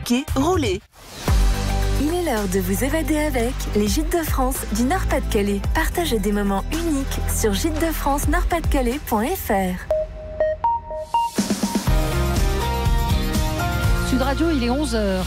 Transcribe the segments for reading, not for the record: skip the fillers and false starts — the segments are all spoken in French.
piquer, rouler. Il est l'heure de vous évader avec les Gîtes de France du Nord-Pas-de-Calais. Partagez des moments uniques sur gîtesdefrance-nordpasdecalais.fr. Sud Radio, il est 11h.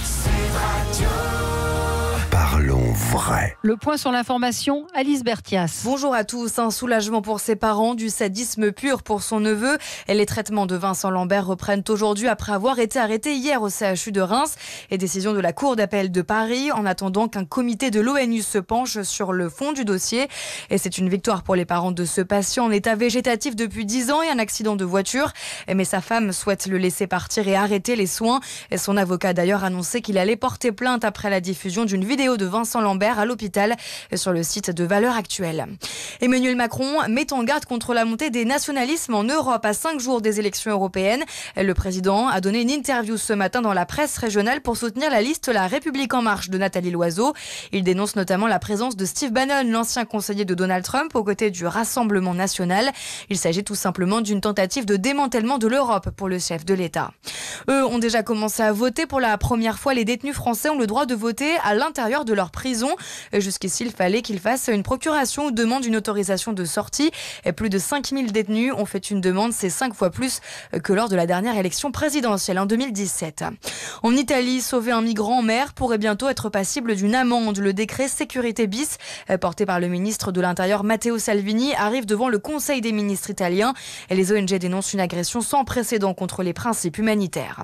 Parlons vrai. Le point sur l'information, Alice Berthias. Bonjour à tous. Un soulagement pour ses parents, du sadisme pur pour son neveu. Et les traitements de Vincent Lambert reprennent aujourd'hui après avoir été arrêté hier au CHU de Reims. Et décision de la Cour d'appel de Paris en attendant qu'un comité de l'ONU se penche sur le fond du dossier. Et c'est une victoire pour les parents de ce patient en état végétatif depuis 10 ans et un accident de voiture. Mais sa femme souhaite le laisser partir et arrêter les soins. Et son avocat a d'ailleurs annoncé qu'il allait porter plainte après la diffusion d'une vidéo de Vincent Lambert à l'hôpital sur le site de Valeurs Actuelles. Emmanuel Macron met en garde contre la montée des nationalismes en Europe à 5 jours des élections européennes. Le président a donné une interview ce matin dans la presse régionale pour soutenir la liste La République en marche de Nathalie Loiseau. Il dénonce notamment la présence de Steve Bannon, l'ancien conseiller de Donald Trump, aux côtés du Rassemblement national. Il s'agit tout simplement d'une tentative de démantèlement de l'Europe pour le chef de l'État. Eux ont déjà commencé à voter. Pour la première fois, les détenus français ont le droit de voter à l'intérieur de leur prison. Jusqu'ici, il fallait qu'ils fassent une procuration ou demandent une autorisation de sortie. Et plus de 5000 détenus ont fait une demande. C'est 5 fois plus que lors de la dernière élection présidentielle en 2017. En Italie, sauver un migrant en mer pourrait bientôt être passible d'une amende. Le décret sécurité bis, porté par le ministre de l'Intérieur Matteo Salvini, arrive devant le Conseil des ministres italiens. Et les ONG dénoncent une agression sans précédent contre les principes humanitaires.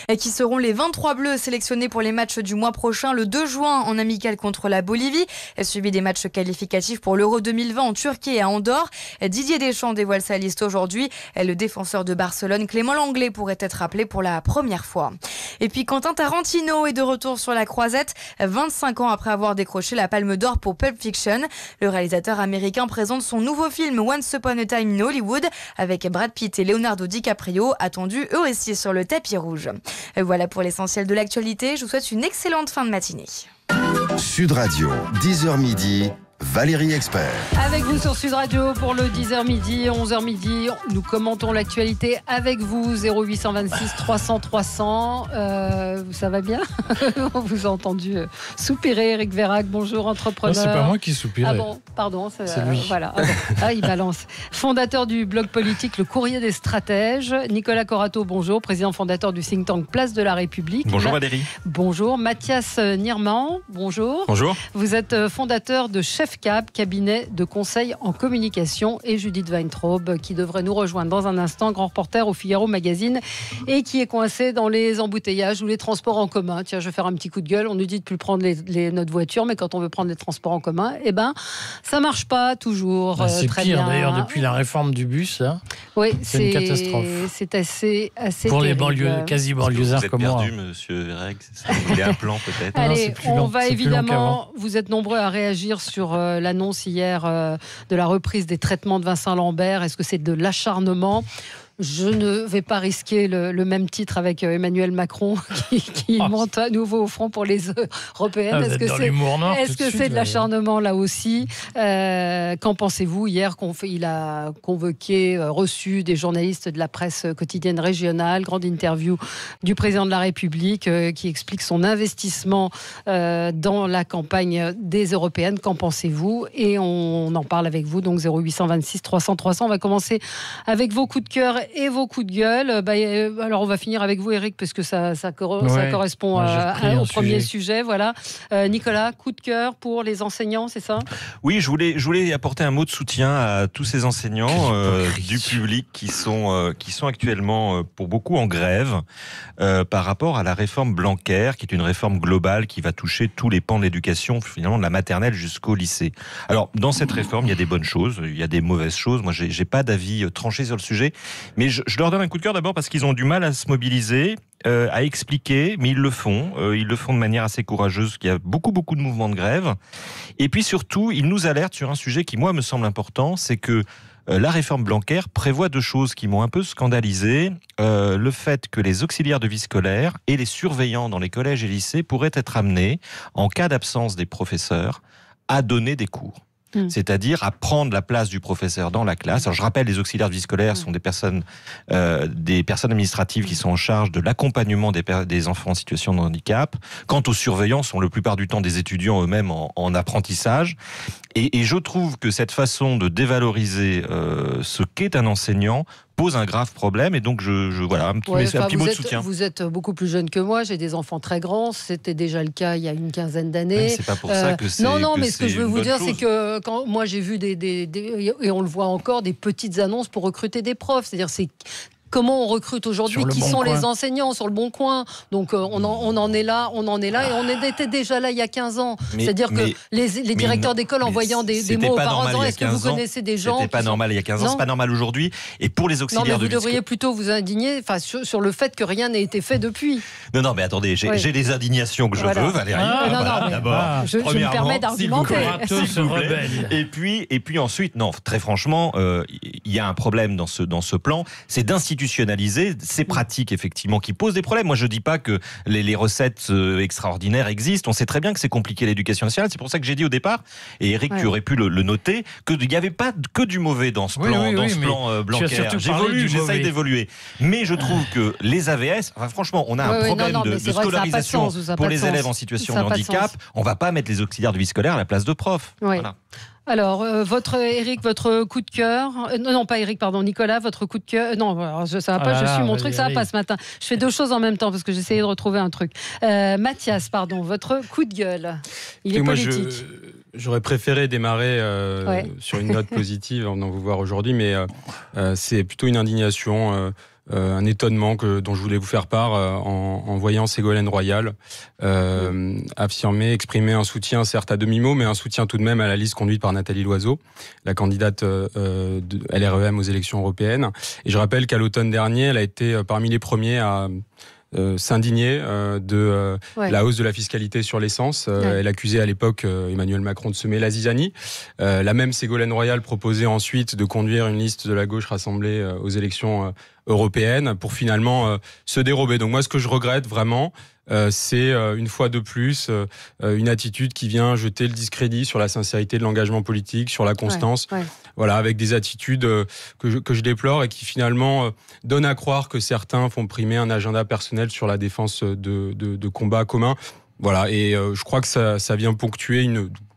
Et qui seront les 23 bleus sélectionnés pour les matchs du mois prochain, le 2 juin en amical contre la Bolivie, suivi des matchs qualificatifs pour l'Euro 2020 en Turquie et à Andorre. Didier Deschamps dévoile sa liste aujourd'hui. Le défenseur de Barcelone, Clément Lenglet, pourrait être appelé pour la première fois. Et puis Quentin Tarantino est de retour sur la croisette, 25 ans après avoir décroché la Palme d'Or pour Pulp Fiction. Le réalisateur américain présente son nouveau film Once Upon a Time in Hollywood avec Brad Pitt et Leonardo DiCaprio, attendus eux aussi sur le tapis rouge. Voilà pour l'essentiel de l'actualité. Je vous souhaite une excellente fin de matinée. Sud Radio, 10h midi, Valérie Expert. Avec vous sur Sud Radio pour le 10h midi, 11h midi. Nous commentons l'actualité avec vous. 0826 300 300. Ça va bien? On vous a entendu soupirer. Eric Vérac, bonjour, entrepreneur. Non, c'est pas moi qui soupirais. Ah bon, pardon. C'est lui. Voilà. Ah bon. Ah, il balance. Fondateur du blog politique Le Courrier des Stratèges. Nicolas Corato, bonjour. Président fondateur du think tank Place de la République. Bonjour Valérie. Bonjour. Mathias Nierman, bonjour. Bonjour. Vous êtes fondateur de Chefcap, cabinet de conseil en communication, et Judith Weintraub, qui devrait nous rejoindre dans un instant, grand reporter au Figaro Magazine, et qui est coincé dans les embouteillages ou les transports en commun. Tiens, je vais faire un petit coup de gueule. On nous dit de plus prendre notre voiture, mais quand on veut prendre les transports en commun, ça marche pas toujours. C'est très pire bien. d'ailleurs depuis la réforme du bus. Hein. Oui, c'est une catastrophe. C'est assez pour terrible. les banlieues, quasi banlieusards comme moi. Vous êtes perdu, monsieur Vérac, c'est ça? Vous voulez un plan peut-être? Allez, on va c'est évidemment, vous êtes nombreux à réagir sur l'annonce hier de la reprise des traitements de Vincent Lambert. Est-ce que c'est de l'acharnement ? Je ne vais pas risquer le même titre avec Emmanuel Macron qui monte à nouveau au front pour les européennes. Est-ce que c'est de l'acharnement là aussi? Qu'en pensez-vous? Hier, il a convoqué, reçu des journalistes de la presse quotidienne régionale, grande interview du président de la République qui explique son investissement dans la campagne des européennes. Qu'en pensez-vous? Et on en parle avec vous, donc 0826 300 300. On va commencer avec vos coups de cœur et vos coups de gueule. Alors on va finir avec vous, Eric, parce que ça correspond au premier sujet. Voilà. Nicolas, coup de cœur pour les enseignants, c'est ça? Oui, je voulais apporter un mot de soutien à tous ces enseignants du public qui sont actuellement pour beaucoup en grève par rapport à la réforme Blanquer, qui est une réforme globale qui va toucher tous les pans de l'éducation, finalement de la maternelle jusqu'au lycée. Alors dans cette réforme, il y a des bonnes choses, il y a des mauvaises choses. Moi, j'ai pas d'avis tranché sur le sujet. Mais je leur donne un coup de cœur d'abord parce qu'ils ont du mal à se mobiliser, à expliquer, mais ils le font de manière assez courageuse. Il y a beaucoup de mouvements de grève. Et puis surtout, ils nous alertent sur un sujet qui, moi, me semble important, c'est que la réforme Blanquer prévoit deux choses qui m'ont un peu scandalisé. Le fait que les auxiliaires de vie scolaire et les surveillants dans les collèges et lycées pourraient être amenés, en cas d'absence des professeurs, à donner des cours. c'est-à-dire à prendre la place du professeur dans la classe. Alors je rappelle, les auxiliaires de vie scolaire sont des personnes administratives qui sont en charge de l'accompagnement des enfants en situation de handicap. Quant aux surveillants, sont la plupart du temps des étudiants eux-mêmes en apprentissage. Et je trouve que cette façon de dévaloriser ce qu'est un enseignant pose un grave problème, et donc voilà, un petit mot de soutien. Vous êtes beaucoup plus jeune que moi, j'ai des enfants très grands, c'était déjà le cas il y a une quinzaine d'années. C'est pas pour ça que c'est Non, mais ce que je veux vous dire, chose. c'est que quand moi j'ai vu et on le voit encore, des petites annonces pour recruter des profs, c'est-à-dire comment on recrute aujourd'hui, qui sont les enseignants sur le Bon Coin. Donc on en est là, et on était déjà là il y a 15 ans. C'est-à-dire que les directeurs d'école envoyant des mots aux parents, est-ce que vous connaissez des gens... C'était pas normal il y a 15 ans, c'est pas normal aujourd'hui. Et pour les auxiliaires vous devriez plutôt vous indigner sur le fait que rien n'ait été fait depuis. Non, mais attendez, j'ai des indignations que je veux, Valérie. D'abord, je me permets d'argumenter. Et puis ensuite, non, très franchement, il y a un problème dans ce plan, c'est d'institutionnaliser ces pratiques effectivement qui posent des problèmes. Moi je dis pas que les recettes extraordinaires existent, on sait très bien que c'est compliqué l'éducation nationale, c'est pour ça que j'ai dit au départ, et Eric tu aurais pu le noter, qu'il n'y avait pas que du mauvais dans ce plan, plan Blanquer. J'essaye d'évoluer. Mais je trouve que les AVS, franchement, on a un problème de scolarisation pour les élèves en situation de handicap, on va pas mettre les auxiliaires de vie scolaire à la place de profs. Voilà. Alors, Eric, votre coup de cœur... non, pas Eric, pardon, Nicolas, votre coup de cœur... Non, alors, ça va pas, je suis mon truc, ça va pas ce matin. Je fais deux choses en même temps, parce que j'essayais de retrouver un truc. Mathias, pardon, votre coup de gueule. Il est politique. J'aurais préféré démarrer sur une note positive en vous voir aujourd'hui, mais c'est plutôt une indignation... un étonnement dont je voulais vous faire part en voyant Ségolène Royal exprimer un soutien certes à demi-mot, mais un soutien tout de même à la liste conduite par Nathalie Loiseau, la candidate de LREM aux élections européennes. Et je rappelle qu'à l'automne dernier, elle a été parmi les premiers à s'indigner de la hausse de la fiscalité sur l'essence. Elle accusait à l'époque Emmanuel Macron de semer la zizanie. La même Ségolène Royal proposait ensuite de conduire une liste de la gauche rassemblée aux élections européennes pour finalement se dérober. Donc moi, ce que je regrette vraiment, c'est une fois de plus une attitude qui vient jeter le discrédit sur la sincérité de l'engagement politique, sur la constance, voilà, avec des attitudes que je déplore et qui finalement donnent à croire que certains font primer un agenda personnel sur la défense de combats communs. Voilà, et je crois que ça vient ponctuer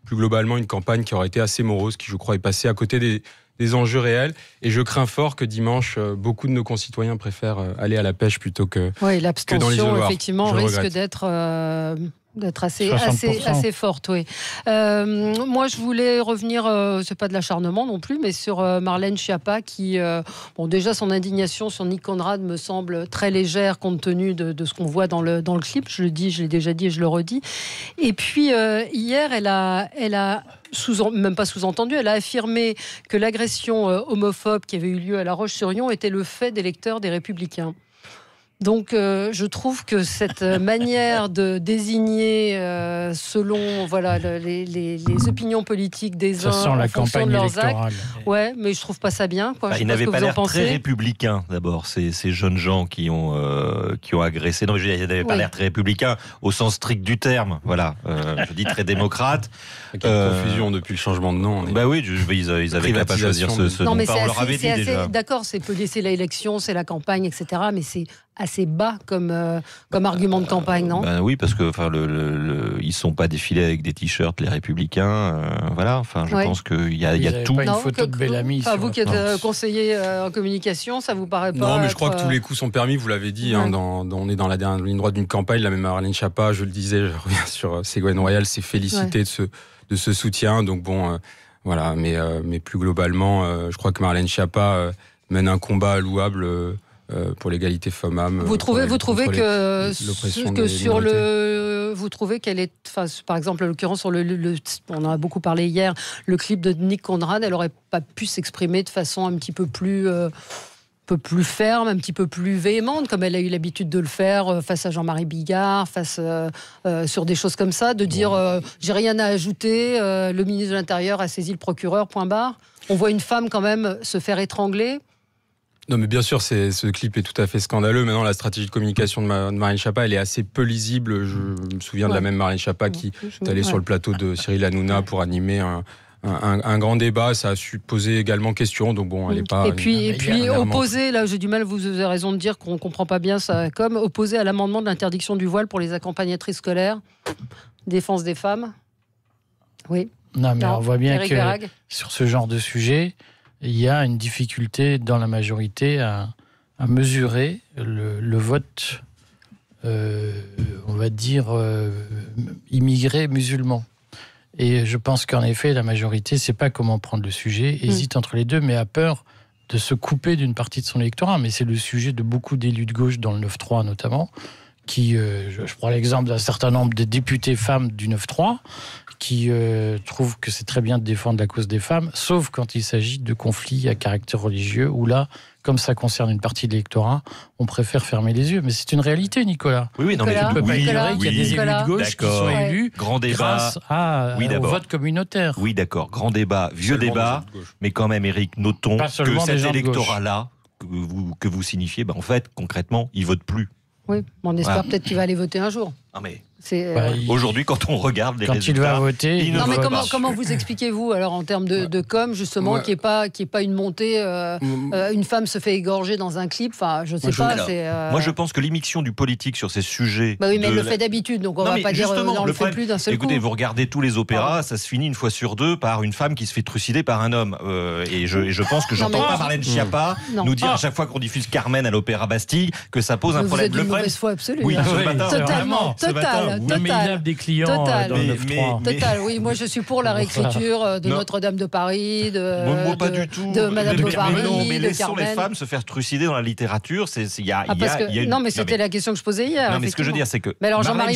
plus globalement une campagne qui aurait été assez morose, qui je crois est passée à côté des enjeux réels, et je crains fort que dimanche, beaucoup de nos concitoyens préfèrent aller à la pêche plutôt que dans les l'abstention, effectivement, risque d'être assez forte, oui. Moi, je voulais revenir, c'est pas de l'acharnement non plus, mais sur Marlène Schiappa qui, déjà son indignation sur Nick Conrad me semble très légère compte tenu de ce qu'on voit dans le clip. Je l'ai déjà dit et je le redis. Et puis hier, elle a même pas sous-entendu, elle a affirmé que l'agression homophobe qui avait eu lieu à La Roche-sur-Yon était le fait des lecteurs des Républicains. Donc, je trouve que cette manière de désigner selon les opinions politiques des uns en fonction de leurs actes, mais je trouve pas ça bien. Ils n'avaient pas l'air très républicains d'abord, ces jeunes gens qui ont agressé. Non, ils n'avaient pas l'air très républicains au sens strict du terme. Voilà, je dis très démocrate. Il y a une confusion depuis le changement de nom. Ils avaient qu'à pas choisir ce nom. On leur avait dit déjà. D'accord, c'est l'élection, c'est la campagne, etc. Mais c'est assez bas comme argument de campagne, non ? Oui, parce que ils sont pas défilés avec des t-shirts les Républicains, voilà. Enfin, je pense qu'il y a tout. Pas une photo de Bellamy. Vous qui êtes conseiller en communication, ça vous paraît pas ? Non, mais je crois que tous les coups sont permis. Vous l'avez dit. On est dans la dernière ligne droite d'une campagne. La même Marlène Schiappa, je le disais, je reviens sur Ségolène Royal, s'est félicité de ce soutien. Donc voilà. Mais plus globalement, je crois que Marlène Schiappa mène un combat louable. Pour l'égalité femmes-hommes. Vous trouvez qu'elle est, par exemple, en l'occurrence sur on en a beaucoup parlé hier, le clip de Nick Conrad, elle aurait pas pu s'exprimer de façon un petit peu plus ferme, un petit peu plus véhémente, comme elle a eu l'habitude de le faire face à Jean-Marie Bigard, sur des choses comme ça, de dire j'ai rien à ajouter, le ministre de l'Intérieur a saisi le procureur, point barre. On voit une femme quand même se faire étrangler. Non, mais bien sûr, ce clip est tout à fait scandaleux. Maintenant, la stratégie de communication de Marlène Schiappa, elle est assez peu lisible. Je me souviens de la même Marlène Schiappa qui est allée sur le plateau de Cyril Hanouna pour animer un grand débat. Ça a su poser également question. Donc bon, elle n'est pas. Et puis opposé, là, j'ai du mal. Vous avez raison de dire qu'on comprend pas bien ça. Comme opposé à l'amendement de l'interdiction du voile pour les accompagnatrices scolaires, défense des femmes. Oui. Non, mais on voit bien Éric que Verhaeghe. sur ce genre de sujet, il y a une difficulté dans la majorité à mesurer le vote, on va dire, immigré musulman. Et je pense qu'en effet, la majorité ne sait pas comment prendre le sujet, hésite entre les deux, mais a peur de se couper d'une partie de son électorat. Mais c'est le sujet de beaucoup d'élus de gauche dans le 9-3 notamment, qui, je prends l'exemple d'un certain nombre de députés femmes du 9-3, qui trouvent que c'est très bien de défendre la cause des femmes, sauf quand il s'agit de conflits à caractère religieux, où là, comme ça concerne une partie de l'électorat, on préfère fermer les yeux. Mais c'est une réalité, Nicolas. Oui, non, mais Nicolas, on ne peut pas ignorer qu'il y a des élus de gauche qui sont d'accord. élus Grand débat. grâce au vote communautaire. Oui, d'accord. Grand débat, vieux Seulement débat. des gens de gauche. Mais quand même, Éric, notons Pas que seulement des cet gens de gauche. électorat-là que vous signifiez, en fait, concrètement, il vote plus. Oui, on espère Voilà. peut-être qu'il va aller voter un jour. Non, mais C'est, aujourd'hui, quand on regarde les Quand résultats... il va voter, il ne Non, mais vote pas. comment vous expliquez-vous, alors, en termes de com, justement, Ouais. qu'il n'y ait pas une montée, une femme se fait égorger dans un clip, enfin, je sais Moi, pas. Moi, je pense que l'immixtion du politique sur ces sujets... Bah oui, mais de elle le la- fait d'habitude, donc on Non, va mais pas dire justement, on le fait problème- plus d'un seul Écoutez, coup. vous regardez tous les opéras, ça se finit une fois sur deux par une femme qui se fait trucider par un homme. Et je pense que j'entends mais- pas Marlène Schiappa Non. nous dire à chaque fois qu'on diffuse Carmen à l'Opéra Bastille que ça pose un Vous problème. êtes d'une mauvaise foi absolue. Oui, hein. ce matin. Totalement, Ce matin, total, oui. Non, mais il a total. des clients Total. dans le Mais- 9-3. Total, oui, moi je suis pour la réécriture de Non. Notre-Dame de Paris, Moi, pas du tout. de Madame Mais- Bovary, mais non, mais de laissons les Carmen. femmes se faire trucider dans la littérature. Il y a une- Non, mais c'était la question que je posais hier. Non, mais ce que je veux dire, c'est que. Mais alors Marlène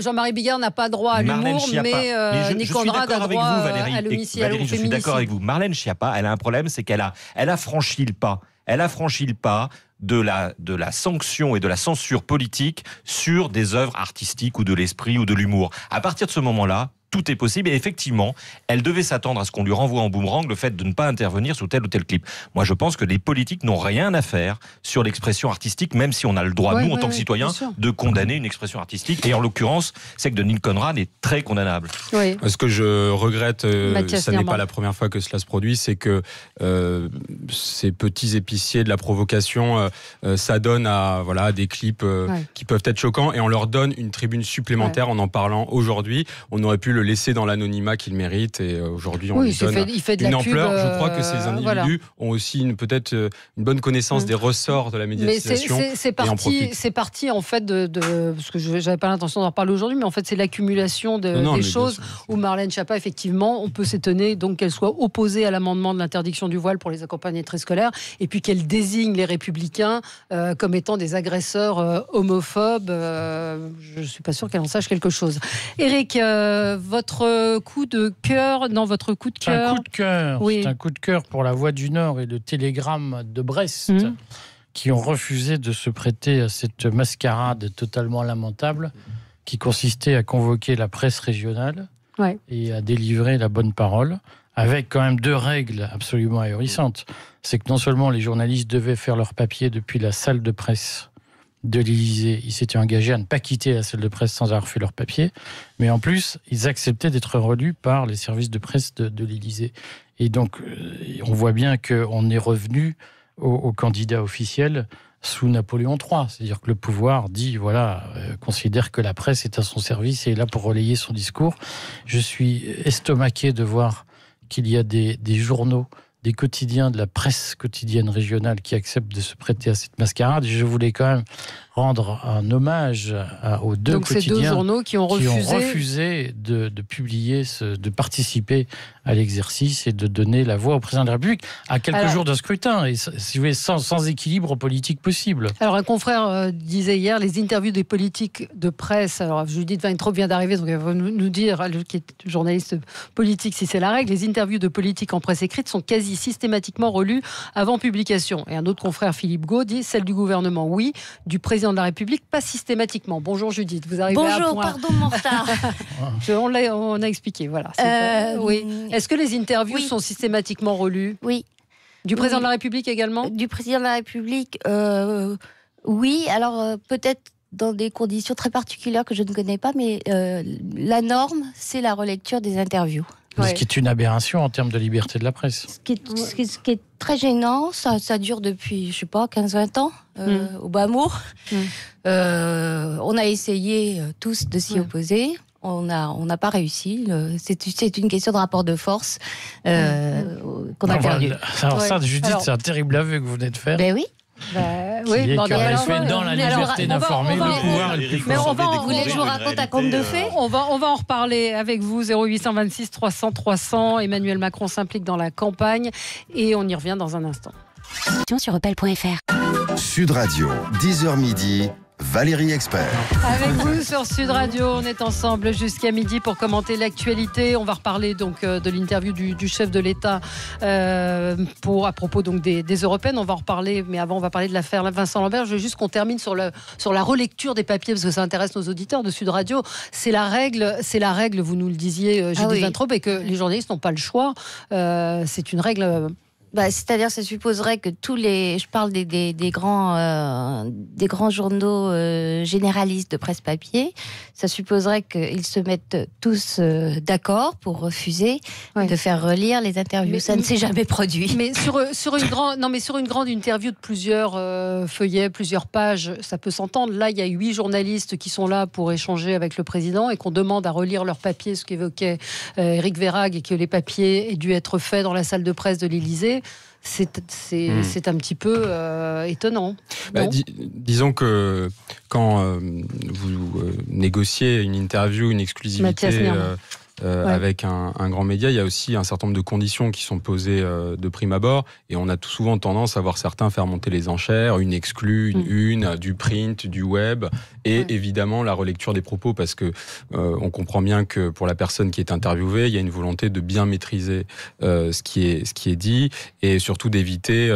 Jean-Marie Bigard n'a pas droit à Marlène l'humour, Schiappa. mais je suis Nick Conrad d'accord a avec droit vous, Valérie. à l'homicide, Valérie, au je suis féminicide. d'accord avec vous. Marlène Schiappa, elle a un problème, c'est qu'elle a franchi le pas. Elle a franchi le pas de la sanction et de la censure politique sur des œuvres artistiques ou de l'esprit ou de l'humour. À partir de ce moment-là, tout est possible. Et effectivement, elle devait s'attendre à ce qu'on lui renvoie en boomerang le fait de ne pas intervenir sur tel ou tel clip. Moi, je pense que les politiques n'ont rien à faire sur l'expression artistique, même si on a le droit, Ouais, nous, en ouais, tant que ouais, citoyens, bien sûr. de condamner une expression artistique. Et en l'occurrence, celle de Nick Conrad est très condamnable. Oui. Ce que je regrette, Mathias ça n'est Nierman. pas la première fois que cela se produit, c'est que ces petits épiciers de la provocation s'adonnent à des clips qui peuvent être choquants et on leur donne une tribune supplémentaire en parlant aujourd'hui. On aurait pu le laisser dans l'anonymat qu'il mérite et aujourd'hui on lui donne il fait de une la ampleur. pub, Je crois que ces individus voilà. ont aussi peut-être une bonne connaissance des ressorts de la Mais médiatisation. c'est et en profitent. parti en fait parce que je n'avais pas l'intention d'en reparler aujourd'hui, mais en fait c'est l'accumulation Non, des mais bien choses sûr. où Marlène Schiappa, effectivement, on peut s'étonner donc qu'elle soit opposée à l'amendement de l'interdiction du voile pour les accompagnatrices scolaires et puis qu'elle désigne les Républicains comme étant des agresseurs homophobes. Je ne suis pas sûre qu'elle en sache quelque chose. Éric, votre coup de cœur, votre coup de C'est un cœur. coup de cœur. Oui. C'est un coup de cœur pour la Voix du Nord et le Télégramme de Brest, Mhm. qui ont refusé de se prêter à cette mascarade totalement lamentable qui consistait à convoquer la presse régionale Ouais. et à délivrer la bonne parole, avec quand même deux règles absolument ahurissantes. C'est que non seulement les journalistes devaient faire leur papier depuis la salle de presse de l'Élysée, ils s'étaient engagés à ne pas quitter la salle de presse sans avoir fait leur papier, mais en plus, ils acceptaient d'être relus par les services de presse de l'Élysée. Et donc, on voit bien qu'on est revenu au candidat officiel sous Napoléon III. C'est-à-dire que le pouvoir dit, considère que la presse est à son service et est là pour relayer son discours. Je suis estomaqué de voir qu'il y a des journaux, des quotidiens de la presse quotidienne régionale qui acceptent de se prêter à cette mascarade. Je voulais quand même rendre un hommage aux deux Donc ces quotidiens deux journaux qui ont refusé. refusé de publier, de participer à l'exercice et de donner la voix au président de la République à quelques jours d'un scrutin, et si vous voulez, sans équilibre politique possible. Alors, un confrère disait hier, les interviews des politiques de presse, alors Judith Weintraub vient d'arriver, donc elle va nous dire, elle qui est journaliste politique, si c'est la règle, les interviews de politiques en presse écrite sont quasi systématiquement relues avant publication. Et un autre confrère, Philippe Gaud, dit, celle du gouvernement, oui, du président de la République, pas systématiquement. Bonjour Judith, vous arrivez à Bonjour, point. pardon de mon retard. On a expliqué, voilà. Oui. Est-ce que les interviews sont systématiquement relues? Oui. Du président de la République également? Du président de la République, oui. Alors peut-être dans des conditions très particulières que je ne connais pas, mais la norme, c'est la relecture des interviews. Ce qui est une aberration en termes de liberté de la presse. Ce qui est très gênant, ça dure depuis, je sais pas, 15-20 ans, au bas mot. On a essayé tous de s'y opposer. On n'a pas réussi. C'est une question de rapport de force qu'on a perdu. Alors ça, Judith, c'est un terrible aveu que vous venez de faire. Ben oui. Oui, dans la liberté d'informer, le pouvoir est plus fort. Vous voulez que je vous raconte un conte de fées ? On va en reparler avec vous. 0826 300 300. Emmanuel Macron s'implique dans la campagne et on y revient dans un instant. Sur opel.fr. Sud Radio, 10h midi, Valérie Expert. Avec vous sur Sud Radio, on est ensemble jusqu'à midi pour commenter l'actualité. On va reparler donc de l'interview du chef de l'État à propos donc des européennes. On va en reparler, mais avant on va parler de l'affaire Vincent Lambert. Je veux juste qu'on termine sur la relecture des papiers parce que ça intéresse nos auditeurs de Sud Radio. C'est la règle. Vous nous le disiez, Judith Vintraub, et que les journalistes n'ont pas le choix. C'est une règle. C'est-à-dire, ça supposerait que je parle des grands journaux généralistes de presse papier, ça supposerait qu'ils se mettent tous d'accord pour refuser de faire relire les interviews. Ça ne s'est jamais produit. Mais sur une grande interview de plusieurs feuillets, plusieurs pages, ça peut s'entendre. Là, il y a 8 journalistes qui sont là pour échanger avec le président et qu'on demande à relire leurs papiers, ce qu'évoquait Éric Verhaeghe, et que les papiers aient dû être faits dans la salle de presse de l'Élysée. C'est un petit peu étonnant. Disons que quand vous négociez une interview, une exclusivité avec un grand média, il y a aussi un certain nombre de conditions qui sont posées de prime abord, et on a tout souvent tendance à voir certains faire monter les enchères, une exclue, une, du print, du web, et évidemment la relecture des propos, parce que on comprend bien que pour la personne qui est interviewée, il y a une volonté de bien maîtriser ce qui est dit, et surtout d'éviter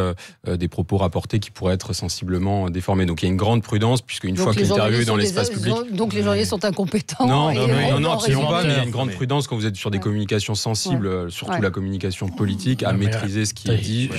des propos rapportés qui pourraient être sensiblement déformés. Donc il y a une grande prudence, puisque une fois que l'interview est dans l'espace public... Donc les journalistes sont incompétents. Non, absolument pas, mais il y a une grande prudence quand vous êtes sur des communications sensibles, surtout la communication politique, à maîtriser ce qui est dit.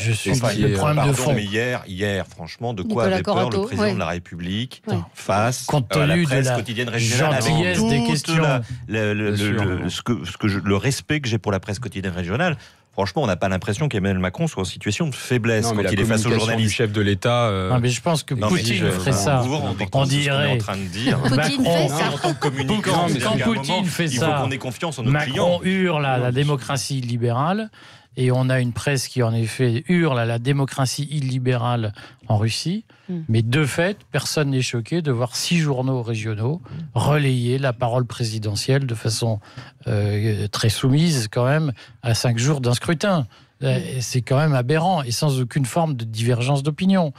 Hier, franchement, de quoi avait peur le président de la République face à la presse quotidienne régionale, avec des questions, le respect que j'ai pour la presse quotidienne régionale. Franchement, on n'a pas l'impression qu'Emmanuel Macron soit en situation de faiblesse quand il est face aux journalistes. Du chef de l'État. Mais je pense que Poutine ferait ça. On dirait. En train de dire. Poutine fait ça. En tant que communicant, quand Poutine fait ça, il faut qu'on ait confiance en nos clients. Macron hurle à la démocratie illibérale. Et on a une presse qui, en effet, hurle à la démocratie illibérale en Russie. Mais de fait, personne n'est choqué de voir 6 journaux régionaux relayer la parole présidentielle de façon très soumise, quand même, à 5 jours d'un scrutin. C'est quand même aberrant et sans aucune forme de divergence d'opinion.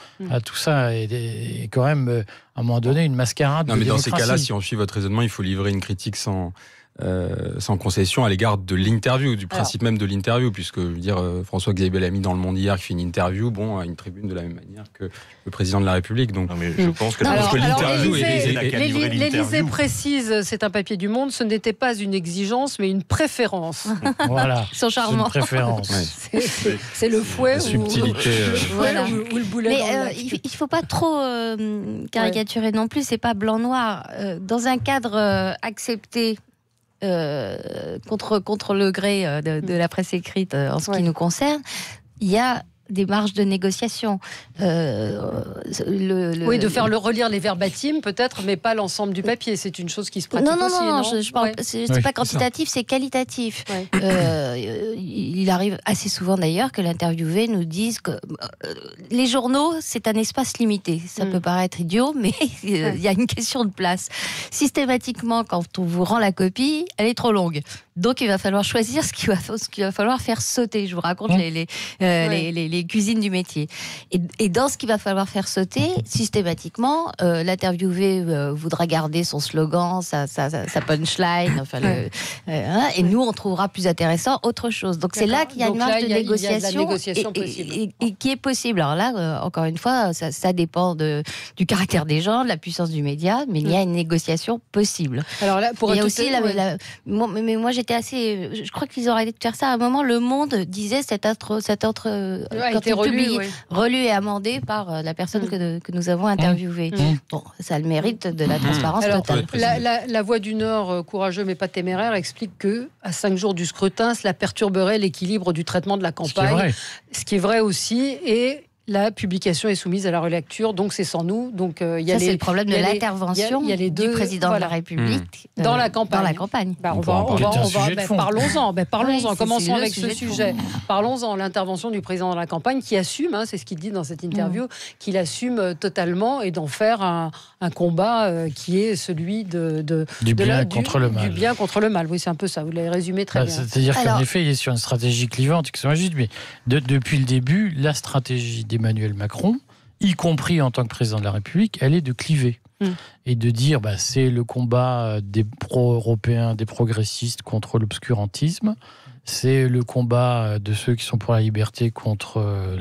Tout ça est quand même, à un moment donné, une mascarade de démocratie. Dans ces cas-là, si on suit votre raisonnement, il faut livrer une critique sans concession à l'égard de l'interview, du principe même de l'interview, puisque je veux dire, François-Xavier Bellamy dans Le Monde hier qui fait une interview, à une tribune de la même manière que le président de la République. Donc, je pense que l'interview l'Élysée précise, c'est un papier du Monde, ce n'était pas une exigence, mais une préférence. Voilà, sont charmants. Une préférence. C'est le fouet la subtilité. Ou le boulet. Mais il ne faut pas trop caricaturer non plus. C'est pas blanc-noir. Dans un cadre accepté. Contre le gré de la presse écrite en ce qui nous concerne, il y a des marges de négociation. Oui, de faire relire les verbatims peut-être, mais pas l'ensemble du papier. C'est une chose qui se pratique aussi. Non, je parle. C'est pas quantitatif, c'est qualitatif. Il arrive assez souvent d'ailleurs que l'interviewé nous dise que les journaux, c'est un espace limité. Ça peut paraître idiot, mais il y a une question de place. Systématiquement, quand on vous rend la copie, elle est trop longue. Donc il va falloir choisir ce qu'il va falloir faire sauter. Je vous raconte les cuisines du métier. Et dans ce qu'il va falloir faire sauter, systématiquement, l'interviewé voudra garder son slogan, sa punchline, et nous, on trouvera plus intéressant autre chose. Donc c'est là qu'il y a une marge de négociation et qui est possible. Alors là, encore une fois, ça dépend du caractère des gens, de la puissance du média, mais il y a une négociation possible. Alors là, il y a aussi moi, j'étais c'était assez. Je crois qu'ils ont arrêté de faire ça. À un moment, Le Monde disait cette autre a été relu et amendé par la personne que nous avons interviewée. Bon, ça a le mérite de la transparence totale. La Voix du Nord, courageux mais pas téméraire, explique que à 5 jours du scrutin, cela perturberait l'équilibre du traitement de la campagne. Ce qui est vrai aussi. Et la publication est soumise à la relecture, donc c'est sans nous. Donc c'est le problème de l'intervention du président de la République dans la campagne. Parlons-en. Commençons avec ce sujet. Parlons-en. L'intervention du président de la campagne qui assume, c'est ce qu'il dit dans cette interview, qu'il assume totalement et d'en faire un combat qui est celui du bien contre le mal. Oui, c'est un peu ça. Vous l'avez résumé très bien. C'est-à-dire qu'en effet, il est sur une stratégie clivante. Mais depuis le début, la stratégie d'Emmanuel Macron, y compris en tant que président de la République, elle est de cliver. Et de dire c'est le combat des pro-européens, des progressistes contre l'obscurantisme, c'est le combat de ceux qui sont pour la liberté contre...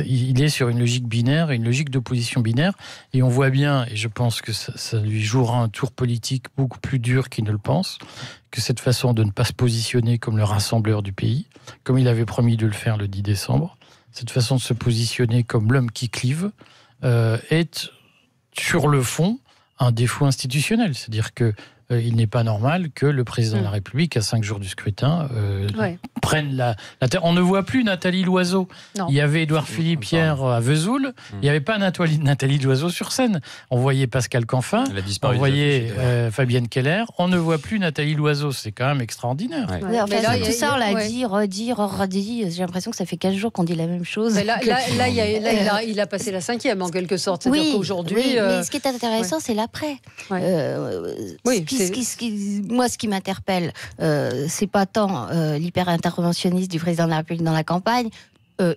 il est sur une logique binaire, une logique d'opposition binaire, et on voit bien, et je pense que ça lui jouera un tour politique beaucoup plus dur qu'il ne le pense, que cette façon de ne pas se positionner comme le rassembleur du pays, comme il avait promis de le faire le 10 décembre, cette façon de se positionner comme l'homme qui clive, est sur le fond un défaut institutionnel. C'est-à-dire que il n'est pas normal que le président de la République, à 5 jours du scrutin, prenne la terre. On ne voit plus Nathalie Loiseau. Non. Il y avait Édouard Philippe hier à Vesoul. Il n'y avait pas Nathalie Loiseau sur scène. On voyait Pascal Canfin. On voyait Fabienne Keller. On ne voit plus Nathalie Loiseau. C'est quand même extraordinaire. Tout ça, on l'a dit, redit. J'ai l'impression que ça fait 15 jours qu'on dit la même chose. Mais là, il a passé la 5e en quelque sorte. C'est-à-dire qu'aujourd'hui... mais ce qui est intéressant, c'est l'après. Moi, ce qui m'interpelle, c'est pas tant l'hyper-interventionniste du président de la République dans la campagne.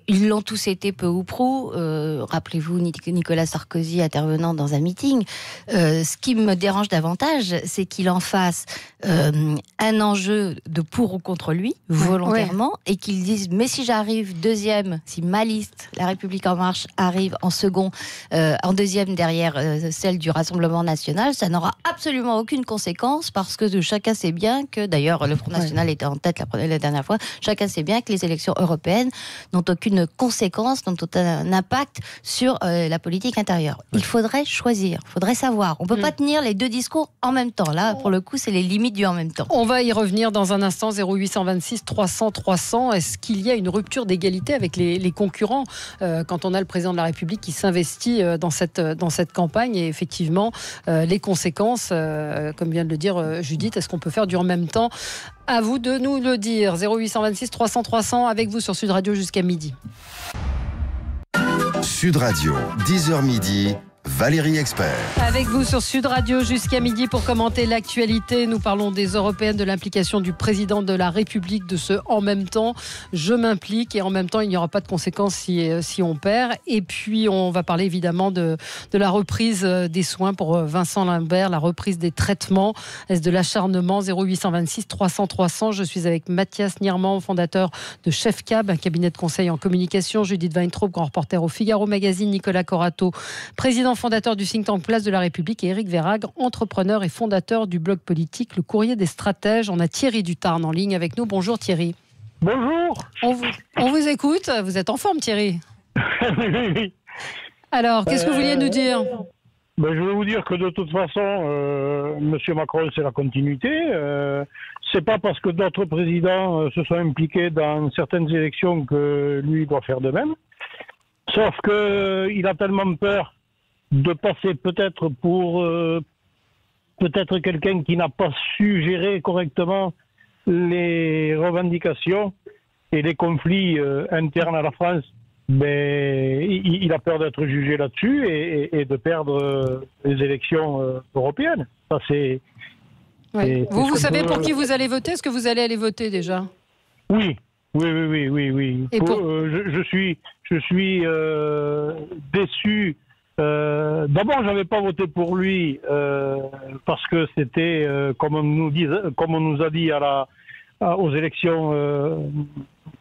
Ils l'ont tous été peu ou prou. Rappelez-vous Nicolas Sarkozy intervenant dans un meeting. Ce qui me dérange davantage, c'est qu'il en fasse un enjeu de pour ou contre lui, volontairement, et qu'il dise mais si j'arrive deuxième, si ma liste, La République En Marche, arrive en second, en deuxième derrière celle du Rassemblement National, ça n'aura absolument aucune conséquence parce que chacun sait bien que, d'ailleurs le Front National était en tête la dernière fois, chacun sait bien que les élections européennes n'ont aucune conséquence, n'ont aucun impact sur la politique intérieure. Il faudrait choisir, il faudrait savoir. On ne peut pas tenir les deux discours en même temps. Là, pour le coup, c'est les limites du en même temps. On va y revenir dans un instant. 0826 300 300. Est-ce qu'il y a une rupture d'égalité avec les concurrents quand on a le président de la République qui s'investit dans cette campagne et effectivement les conséquences, comme vient de le dire Judith, est-ce qu'on peut faire du en même temps? À vous de nous le dire. 0826 300 300 avec vous sur Sud Radio jusqu'à midi. Sud Radio, 10h midi. Valérie Expert. Avec vous sur Sud Radio jusqu'à midi pour commenter l'actualité. Nous parlons des Européennes, de l'implication du président de la République, de ce en même temps. Je m'implique et en même temps il n'y aura pas de conséquences si on perd. Et puis on va parler évidemment de la reprise des soins pour Vincent Lambert, la reprise des traitements. Est-ce de l'acharnement? 0826 300 300. Je suis avec Mathias Nierman, fondateur de Chef Cab, un cabinet de conseil en communication. Judith Weintraub, grand reporter au Figaro Magazine. Nicolas Corato, président fondateur du think tank Place de la République, et Éric Verragre, entrepreneur et fondateur du blog politique Le Courrier des Stratèges. On a Thierry Dutarn en ligne avec nous. Bonjour Thierry. Bonjour. On vous écoute. Vous êtes en forme Thierry? Oui. Alors, qu'est-ce que vous vouliez nous dire? Je vais vous dire que de toute façon, M. Macron, c'est la continuité. C'est pas parce que d'autres présidents se sont impliqués dans certaines élections que lui doit faire de même. Sauf qu'il a tellement peur de passer peut-être pour quelqu'un qui n'a pas su gérer correctement les revendications et les conflits internes à la France. Il a peur d'être jugé là-dessus et de perdre les élections européennes. Ça, c'est... Ouais. Vous savez pour qui vous allez voter? Est-ce que vous allez aller voter déjà? Oui. Et je suis déçu. D'abord, j'avais pas voté pour lui parce que c'était comme on nous a dit aux élections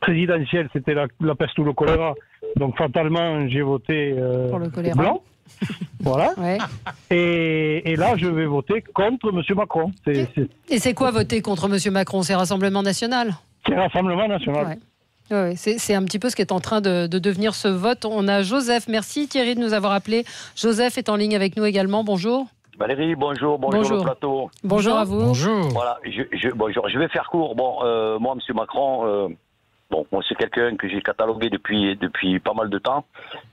présidentielles, c'était la peste ou le choléra. Donc fatalement, j'ai voté pour le choléra. blanc. Voilà. Ouais. Et là, je vais voter contre M. Macron. Et c'est quoi voter contre M. Macron? C'est Rassemblement National? C'est Rassemblement National. Ouais. Oui, c'est un petit peu ce qui est en train de devenir ce vote. On a Joseph. Merci Thierry de nous avoir appelé. Joseph est en ligne avec nous également. Bonjour. Valérie, bonjour le plateau. Bonjour à vous. Bonjour. Voilà, bonjour. Je vais faire court. Bon, moi, M. Macron, moi, c'est quelqu'un que j'ai catalogué depuis pas mal de temps.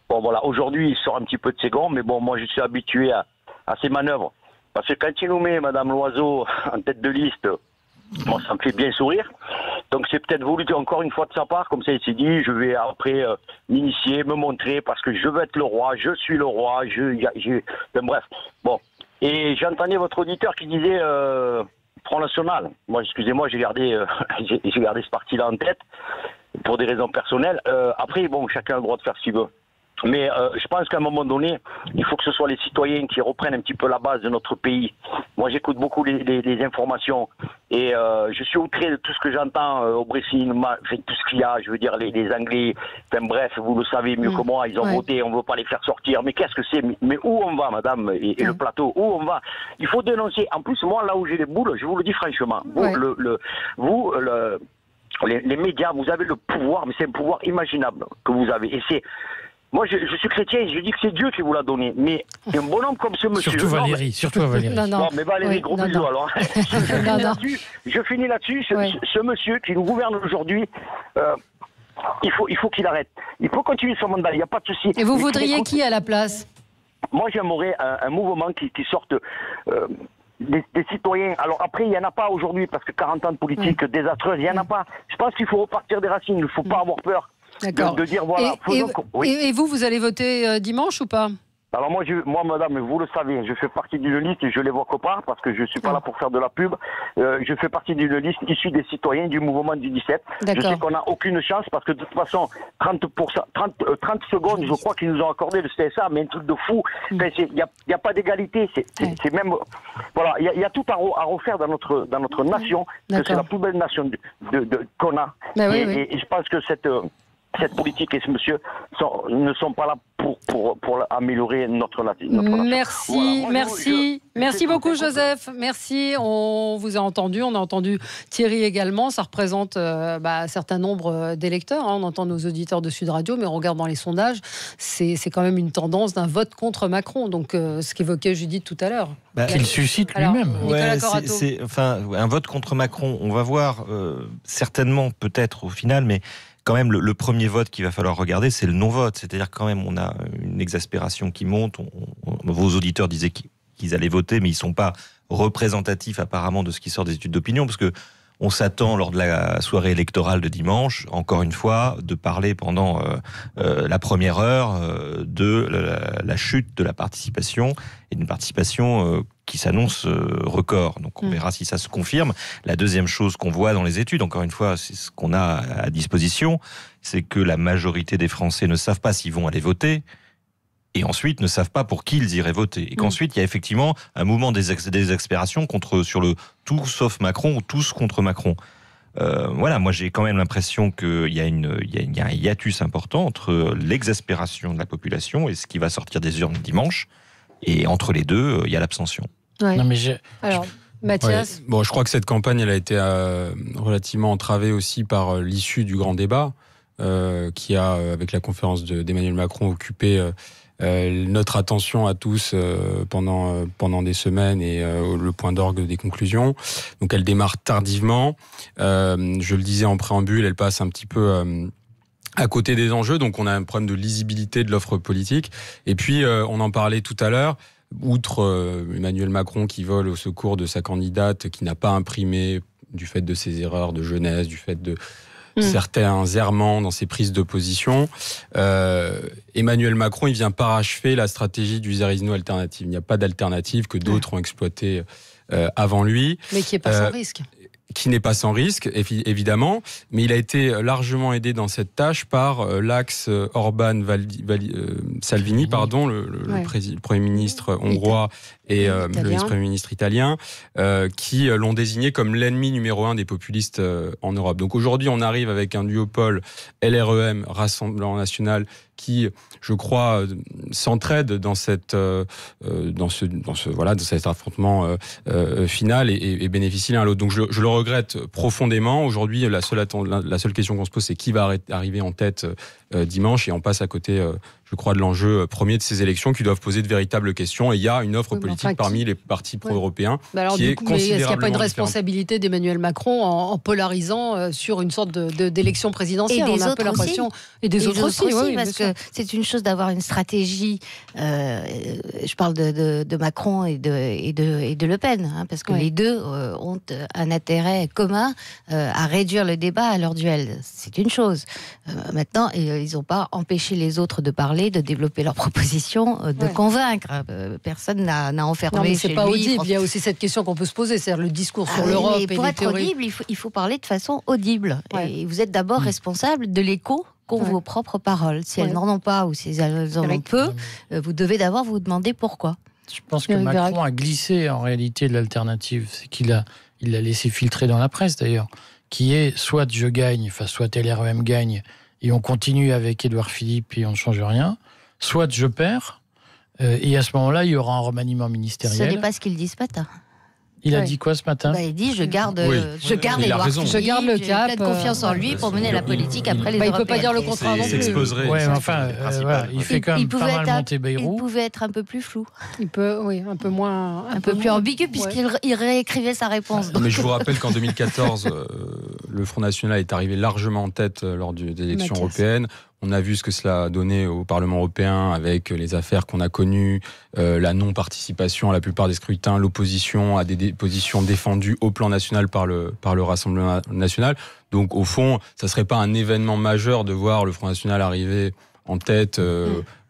Bon, voilà, aujourd'hui, il sort un petit peu de ses gonds, mais bon, moi, je suis habitué à ses manœuvres. Parce que quand il nous met Mme Loiseau en tête de liste, bon, ça me fait bien sourire. Donc, c'est peut-être voulu encore une fois de sa part, comme ça, il s'est dit, je vais après m'initier, me montrer, parce que je veux être le roi, je suis le roi, bref. Bon. Et j'entendais votre auditeur qui disait Front National. Moi, excusez-moi, j'ai gardé ce parti-là en tête pour des raisons personnelles. Après, bon, chacun a le droit de faire ce qu'il veut. Mais je pense qu'à un moment donné, il faut que ce soit les citoyens qui reprennent un petit peu la base de notre pays. Moi, j'écoute beaucoup les informations et je suis outré de tout ce que j'entends au Brésil, tout ce qu'il y a, je veux dire, les Anglais, enfin bref, vous le savez mieux que moi, ils ont voté, on ne veut pas les faire sortir. Mais qu'est-ce que c'est? Mais où on va, madame, et le plateau, où on va? Il faut dénoncer. En plus, moi, là où j'ai les boules, je vous le dis franchement, les médias, vous avez le pouvoir, mais c'est un pouvoir imaginable que vous avez. Et c'est... Moi, je suis chrétien, je dis que c'est Dieu qui vous l'a donné. Mais un bonhomme comme ce monsieur... Surtout Valérie. Non, mais Valérie, gros bisous alors. Je finis là-dessus. Ce monsieur qui nous gouverne aujourd'hui, il faut qu'il arrête. Il faut continuer son mandat, il n'y a pas de souci. Et vous voudriez qui à la place? Moi, j'aimerais un mouvement qui sorte... Des citoyens. Alors après, il n'y en a pas aujourd'hui, parce que 40 ans de politique désastreuse, il n'y en a pas. Je pense qu'il faut repartir des racines, il ne faut pas avoir peur. D'accord. De dire voilà. Et vous allez voter dimanche ou pas? Alors moi, madame, vous le savez, je fais partie d'une liste, je l'évoque pas parce que je suis pas là pour faire de la pub. Je fais partie d'une liste issue des citoyens du mouvement du 17. Je sais qu'on n'a aucune chance parce que de toute façon, 30 secondes, je crois qu'ils nous ont accordé le CSA, mais un truc de fou. Il n'y a pas d'égalité. C'est même, voilà, il y a tout à refaire dans notre nation, que c'est la plus belle nation qu'on a. Et je pense que cette politique et ce monsieur ne sont pas là pour améliorer notre nation. Merci, voilà. Merci beaucoup Joseph. Merci, on vous a entendu, on a entendu Thierry également. Ça représente un certain nombre d'électeurs. On entend nos auditeurs de Sud Radio, mais on regarde dans les sondages, c'est quand même une tendance d'un vote contre Macron. Donc ce qu'évoquait Judith tout à l'heure. Qu'il suscite lui-même. Un vote contre Macron, on va voir certainement peut-être au final, mais quand même, le premier vote qu'il va falloir regarder, c'est le non-vote. C'est-à-dire quand même, on a une exaspération qui monte. Vos auditeurs disaient qu'ils allaient voter, mais ils ne sont pas représentatifs apparemment de ce qui sort des études d'opinion, parce que on s'attend lors de la soirée électorale de dimanche, encore une fois, de parler pendant la première heure de la chute de la participation, et d'une participation qui s'annonce record. Donc on verra si ça se confirme. La deuxième chose qu'on voit dans les études, encore une fois, c'est ce qu'on a à disposition, c'est que la majorité des Français ne savent pas s'ils vont aller voter, et ensuite ne savent pas pour qui ils iraient voter. Et qu'ensuite, il y a effectivement un mouvement des exaspérations sur le tout sauf Macron ou tous contre Macron. Voilà, moi j'ai quand même l'impression qu'il y a un hiatus important entre l'exaspération de la population et ce qui va sortir des urnes dimanche. Et entre les deux, il y a l'abstention. Ouais. Alors, Mathias. Bon, je crois que cette campagne, elle a été relativement entravée aussi par l'issue du grand débat, qui a, avec la conférence d'Emmanuel Macron, occupé notre attention à tous pendant des semaines et le point d'orgue des conclusions. Donc elle démarre tardivement. Je le disais en préambule, elle passe un petit peu à côté des enjeux. Donc on a un problème de lisibilité de l'offre politique. Et puis on en parlait tout à l'heure. Outre Emmanuel Macron qui vole au secours de sa candidate, qui n'a pas imprimé du fait de ses erreurs de jeunesse, du fait de certains errements dans ses prises de position. Emmanuel Macron, il vient parachever la stratégie du there is no alternative. Il n'y a pas d'alternative que d'autres ont exploité avant lui. Mais qui n'est pas sans risque. Qui n'est pas sans risque, évidemment, mais il a été largement aidé dans cette tâche par l'axe Orban-Salvini, le Premier ministre hongrois et le vice-premier ministre italien, qui l'ont désigné comme l'ennemi numéro 1 des populistes en Europe. Donc aujourd'hui, on arrive avec un duopole LREM, Rassemblement National, qui, je crois, s'entraident dans cet affrontement final et bénéficient l'un à l'autre. Donc je le regrette profondément. Aujourd'hui, la seule question qu'on se pose, c'est qui va arriver en tête dimanche, et on passe à côté, je crois, de l'enjeu premier de ces élections qui doivent poser de véritables questions. Et il y a une offre politique parmi les partis pro-européens qui est considérablement est-ce qu'il n'y a pas une différente. responsabilité d'Emmanuel Macron en polarisant sur une sorte d'élection présidentielle? Et des on a un autres peu l'impression. aussi. Et des autres aussi, oui, parce que c'est une chose d'avoir une stratégie. Je parle de Macron et de Le Pen, hein, parce que les deux ont un intérêt commun à réduire le débat à leur duel. C'est une chose. Maintenant, ils n'ont pas empêché les autres de parler, de développer leurs propositions, de convaincre. Personne n'a enfermé non, mais chez c'est pas lui. audible. Il y a aussi cette question qu'on peut se poser, c'est-à-dire le discours sur l'Europe et pour les être théories. audible, il faut parler de façon audible. Ouais. Et vous êtes d'abord responsable de l'écho qu'ont vos propres paroles. Si elles n'en ont pas ou si elles en ont peu, vous devez d'abord vous demander pourquoi. Je pense que Macron a glissé en réalité de l'alternative. C'est qu'il l'a laissé filtrer dans la presse d'ailleurs, qui est soit je gagne, soit LREM gagne, et on continue avec Édouard Philippe et on ne change rien, soit je perds, et à ce moment-là, il y aura un remaniement ministériel. Ce n'est pas ce qu'il dit ce matin. Il a dit quoi ce matin? Il dit je garde Édouard Philippe, je garde le cap, j'ai pleine confiance en lui pour mener la politique après les il ne européennes. peut pas dire le contraire non plus. S'exposerait. Ouais, mais enfin, il fait quand même pas mal monter Bayrou. Il pouvait être un peu plus flou. Il peut, un peu moins, un peu plus ambigu puisqu'il réécrivait sa réponse. Mais je vous rappelle qu'en 2014, le Front National est arrivé largement en tête lors des élections européennes. On a vu ce que cela a donné au Parlement européen avec les affaires qu'on a connues, la non-participation à la plupart des scrutins, l'opposition à des positions défendues au plan national par le Rassemblement national. Donc au fond, ça ne serait pas un événement majeur de voir le Front National arriver en tête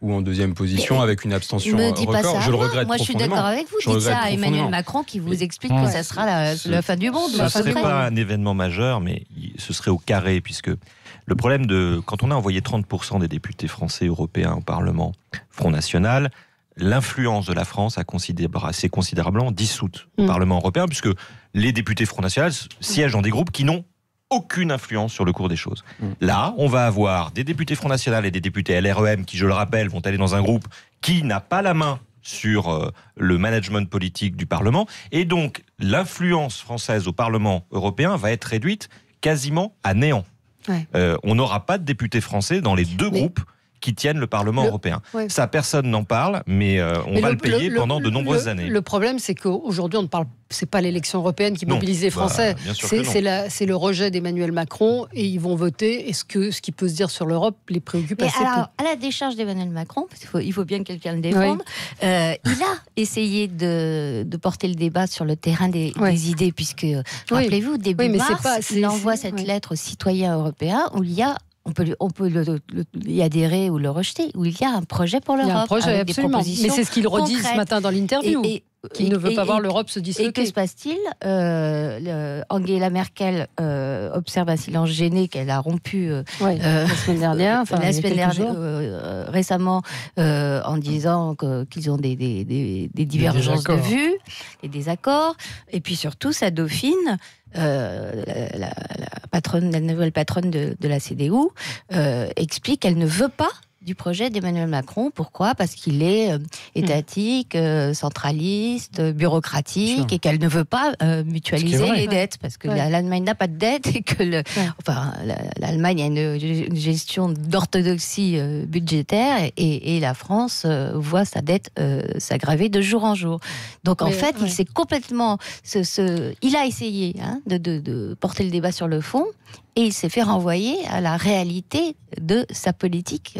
ou en deuxième position avec une abstention record. Je le regrette profondément. Moi, je suis d'accord avec vous. Dites ça à Emmanuel Macron qui vous explique que ça sera la fin du monde. Ce ne serait pas un événement majeur, mais ce serait au carré, puisque le problème quand on a envoyé 30% des députés français européens au Parlement Front National, l'influence de la France s'est considérablement dissoute au Parlement européen, puisque les députés Front National siègent dans des groupes qui n'ont aucune influence sur le cours des choses. Là, on va avoir des députés Front National et des députés LREM qui, je le rappelle, vont aller dans un groupe qui n'a pas la main sur le management politique du Parlement. Et donc, l'influence française au Parlement européen va être réduite quasiment à néant. On n'aura pas de députés français dans les deux groupes qui tiennent le Parlement européen. Ça, personne n'en parle, mais on va le payer pendant de nombreuses années. Le problème, c'est qu'aujourd'hui, on ne parle. C'est pas l'élection européenne qui mobilise les Français. C'est le rejet d'Emmanuel Macron et ils vont voter. Est-ce que ce qui peut se dire sur l'Europe les préoccupe assez peu? À la décharge d'Emmanuel Macron, parce qu'il faut bien que quelqu'un le défende, il a essayé de porter le débat sur le terrain des idées, puisque, rappelez-vous, début mars, il envoie cette lettre aux citoyens européens où il y a on peut y adhérer ou le rejeter, où il y a un projet pour l'Europe. Il y a un projet, absolument. Mais c'est ce qu'il redit ce matin dans l'interview. Qui ne veut pas voir l'Europe se disloquer. Et que se passe-t-il? Angela Merkel observe un silence gêné qu'elle a rompu la semaine dernière, récemment, en disant qu'ils ont des divergences de vues, des désaccords. Et puis surtout, sa dauphine, la nouvelle patronne de la CDU, explique qu'elle ne veut pas du projet d'Emmanuel Macron. Pourquoi? Parce qu'il est étatique, centraliste, bureaucratique, et qu'elle ne veut pas mutualiser les dettes, parce que l'Allemagne n'a pas de dette et que l'Allemagne a une gestion d'orthodoxie budgétaire et la France voit sa dette s'aggraver de jour en jour. Donc en fait, il s'est complètement... il a essayé de porter le débat sur le fond, et il s'est fait renvoyer à la réalité de sa politique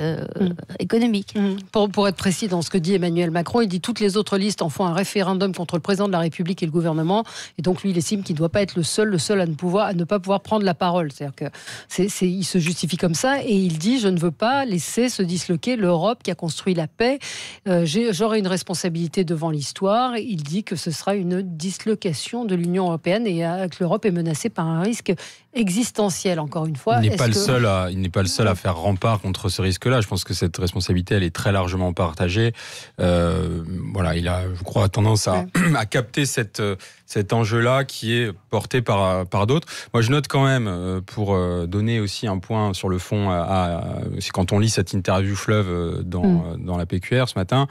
économique. Pour être précis dans ce que dit Emmanuel Macron, il dit toutes les autres listes en font un référendum contre le président de la République et le gouvernement, et donc lui il estime qu'il ne doit pas être le seul à ne pas pouvoir prendre la parole. C'est-à-dire que il se justifie comme ça, et il dit je ne veux pas laisser se disloquer l'Europe qui a construit la paix. J'aurai une responsabilité devant l'histoire. Il dit que ce sera une dislocation de l'Union européenne et que l'Europe est menacée par un risque existentiel, encore une fois. Il n'est pas le seul à faire rempart contre ce risque-là. Je pense pense que cette responsabilité, elle est très largement partagée. Voilà, il a, je crois, tendance à capter cet enjeu-là qui est porté par d'autres. Moi, je note quand même, pour donner aussi un point sur le fond, c'est quand on lit cette interview fleuve dans la PQR ce matin,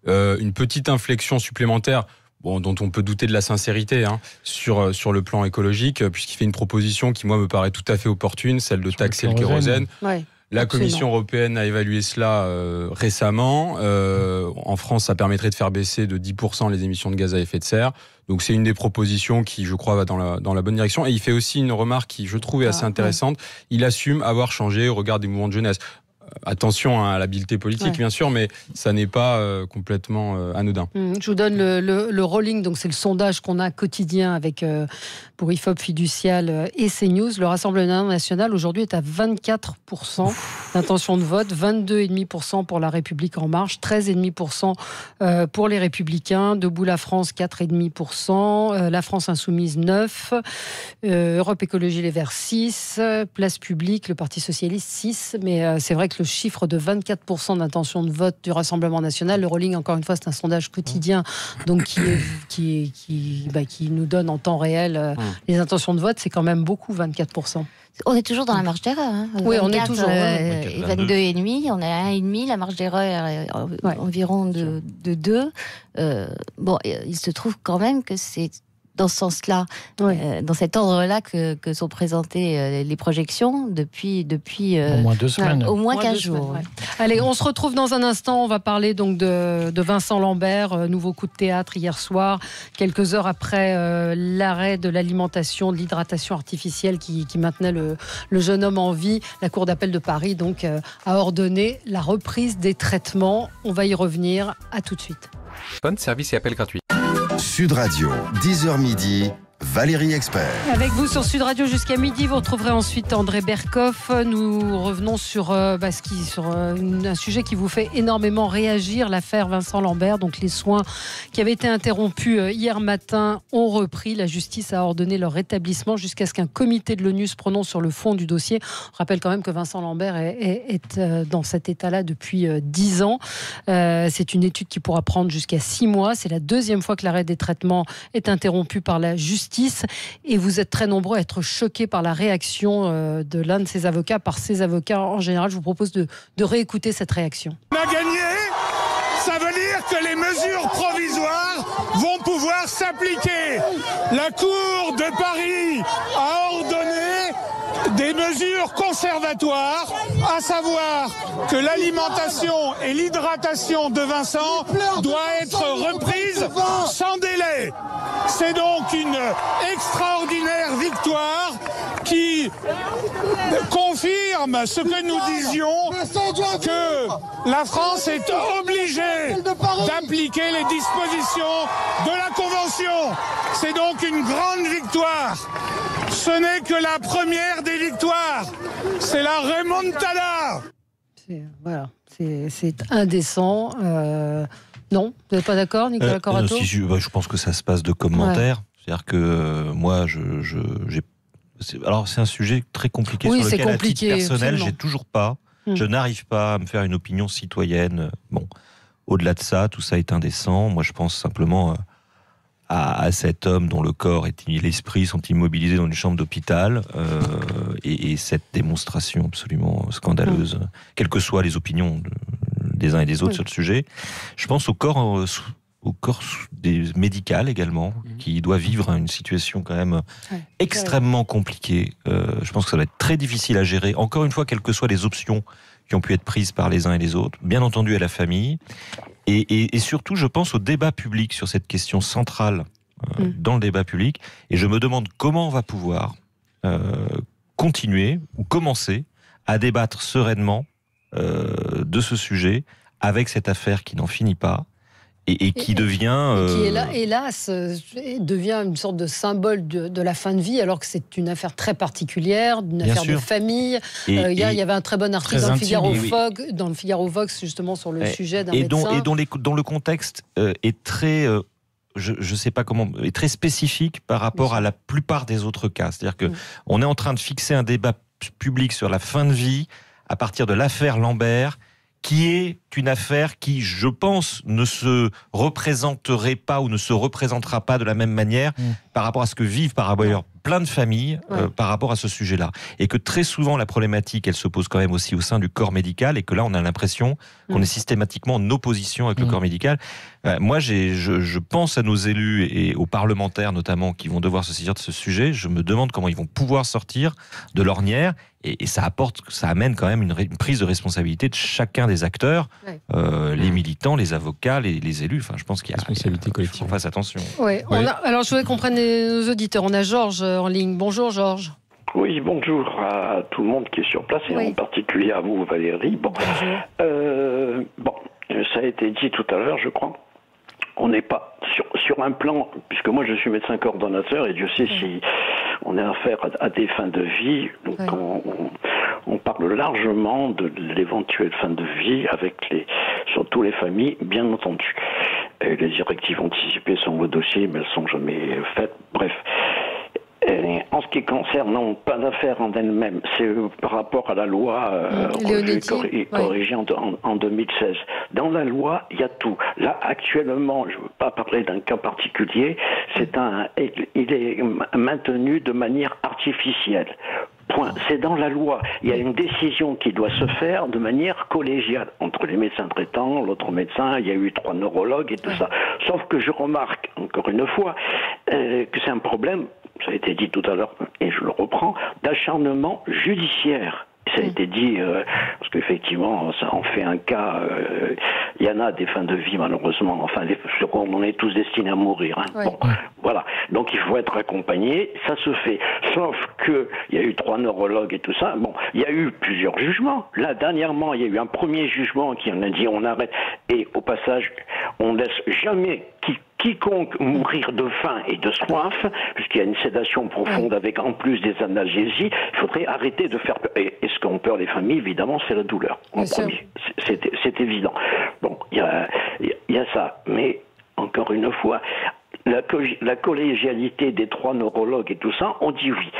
une petite inflexion supplémentaire. Bon, dont on peut douter de la sincérité sur le plan écologique, puisqu'il fait une proposition qui, moi, me paraît tout à fait opportune, celle de taxer le kérosène. Ouais. La Commission européenne a évalué cela récemment. En France, ça permettrait de faire baisser de 10% les émissions de gaz à effet de serre. Donc c'est une des propositions qui, je crois, va dans la bonne direction. Et il fait aussi une remarque qui, je trouve, est assez intéressante. Il assume avoir changé au regard des mouvements de jeunesse. Attention à l'habileté politique, bien sûr, mais ça n'est pas complètement anodin. Je vous donne le rolling, donc c'est le sondage qu'on a quotidien avec pour IFOP Fiducial et CNews. Le Rassemblement national aujourd'hui est à 24% d'intention de vote, 22,5% pour La République En Marche, 13,5% pour les Républicains, Debout la France 4,5%, La France Insoumise 9%, Europe Écologie Les Verts 6%, Place Publique, le Parti Socialiste 6%, mais c'est vrai que le chiffre de 24% d'intention de vote du Rassemblement national, le rolling, encore une fois, c'est un sondage quotidien, donc qui nous donne en temps réel les intentions de vote, c'est quand même beaucoup, 24%. On est toujours dans la marge d'erreur. Oui, on est toujours. 22,5, on est à 1,5, la marge d'erreur est environ de 2. Bon, il se trouve quand même que c'est dans ce sens-là, dans cet ordre-là que sont présentées les projections depuis au moins 2 semaines. Au moins 15 jours. Allez, on se retrouve dans un instant. On va parler donc de Vincent Lambert, nouveau coup de théâtre hier soir, quelques heures après l'arrêt de l'alimentation, de l'hydratation artificielle qui maintenait le jeune homme en vie. La Cour d'appel de Paris donc a ordonné la reprise des traitements. On va y revenir. À tout de suite. Service et appel gratuit. Sud Radio, 10h midi, Valérie Expert. Avec vous sur Sud Radio jusqu'à midi, vous retrouverez ensuite André Berkoff. Nous revenons sur un sujet qui vous fait énormément réagir, l'affaire Vincent Lambert. Donc les soins qui avaient été interrompus hier matin ont repris. La justice a ordonné leur rétablissement jusqu'à ce qu'un comité de l'ONU se prononce sur le fond du dossier. On rappelle quand même que Vincent Lambert est dans cet état-là depuis 10 ans. C'est une étude qui pourra prendre jusqu'à 6 mois. C'est la deuxième fois que l'arrêt des traitements est interrompu par la justice. Et vous êtes très nombreux à être choqués par la réaction de l'un de ses avocats, par ses avocats en général. Je vous propose de réécouter cette réaction. On a gagné, ça veut dire que les mesures provisoires vont pouvoir s'appliquer. La Cour de Paris a ordonné des mesures conservatoires, à savoir que l'alimentation et l'hydratation de Vincent doivent être reprises sans délai. C'est donc une extraordinaire victoire qui confirme ce que nous disions, que la France est obligée d'appliquer les dispositions de la Convention. C'est donc une grande victoire. Ce n'est que la première des victoires. C'est la remontada. C'est indécent. Non, vous n'êtes pas d'accord, Nicolas Corato ? Je pense que ça se passe de commentaires. C'est-à-dire que moi, alors c'est un sujet très compliqué sur lequel, à titre personnel, j'ai toujours pas. Je n'arrive pas à me faire une opinion citoyenne. Bon, au-delà de ça, tout ça est indécent. Moi, je pense simplement à cet homme dont le corps et l'esprit sont immobilisés dans une chambre d'hôpital, et cette démonstration absolument scandaleuse, quelles que soient les opinions des uns et des autres sur le sujet. Je pense au corps médical également, qui doit vivre une situation quand même extrêmement compliquée. Je pense que ça va être très difficile à gérer, encore une fois, quelles que soient les options qui ont pu être prises par les uns et les autres, bien entendu à la famille, et surtout je pense au débat public sur cette question centrale dans le débat public, et je me demande comment on va pouvoir continuer ou commencer à débattre sereinement de ce sujet avec cette affaire qui n'en finit pas et qui devient... qui est là, hélas, devient une sorte de symbole de la fin de vie, alors que c'est une affaire très particulière, une affaire de famille. Il y avait un très bon article dans le Figaro Vox, justement, sur le sujet d'un médecin. Et dont le contexte est très... je sais pas comment, est très spécifique par rapport à la plupart des autres cas. C'est-à-dire que on est en train de fixer un débat public sur la fin de vie à partir de l'affaire Lambert, qui est une affaire qui, je pense, ne se représenterait pas ou ne se représentera pas de la même manière par rapport à ce que vivent par ailleurs plein de familles par rapport à ce sujet-là. Et que très souvent, la problématique, elle se pose quand même aussi au sein du corps médical, et que là, on a l'impression qu'on est systématiquement en opposition avec le corps médical. Moi, je pense à nos élus et aux parlementaires notamment qui vont devoir se saisir de ce sujet. Je me demande comment ils vont pouvoir sortir de l'ornière, et ça amène quand même une prise de responsabilité de chacun des acteurs, les militants, les avocats, les élus. Enfin, je pense qu'il y a responsabilité collective. On fasse attention. Alors, je voudrais qu'on prenne nos auditeurs. On a Georges en ligne. Bonjour, Georges. Oui, bonjour à tout le monde qui est sur place, et en particulier à vous, Valérie. Ça a été dit tout à l'heure, je crois. On n'est pas sur un plan, puisque moi je suis médecin coordonnateur, et Dieu sait si on a affaire à des fins de vie. Donc on parle largement de l'éventuelle fin de vie avec surtout les familles, bien entendu. Et les directives anticipées sont au dossier, mais elles sont jamais faites. Bref. En ce qui concerne, non, pas d'affaire en elle-même, c'est par rapport à la loi corrigée en 2016. Dans la loi, il y a tout. Là, actuellement, je ne veux pas parler d'un cas particulier, il est maintenu de manière artificielle. Point. C'est dans la loi. Il y a une décision qui doit se faire de manière collégiale entre les médecins traitants, l'autre médecin, il y a eu 3 neurologues et tout ça. Sauf que je remarque, encore une fois, que c'est un problème, ça a été dit tout à l'heure, et je le reprends, d'acharnement judiciaire. Ça a été dit, parce qu'effectivement, ça en fait un cas, il y en a des fins de vie, malheureusement, enfin, on est tous destinés à mourir. Bon, voilà. Donc il faut être accompagné, ça se fait. Sauf qu'il y a eu 3 neurologues et tout ça. Bon, il y a eu plusieurs jugements. Là, dernièrement, il y a eu un premier jugement qui en a dit on arrête. Et au passage, on laisse jamais quiconque mourir de faim et de soif, puisqu'il y a une sédation profonde avec en plus des analgésies, il faudrait arrêter de faire peur. Et ce qu'on peur les familles, évidemment, c'est la douleur. En premier. C'est évident. Bon, il y a ça. Mais, encore une fois, la collégialité des 3 neurologues et tout ça, on dit oui.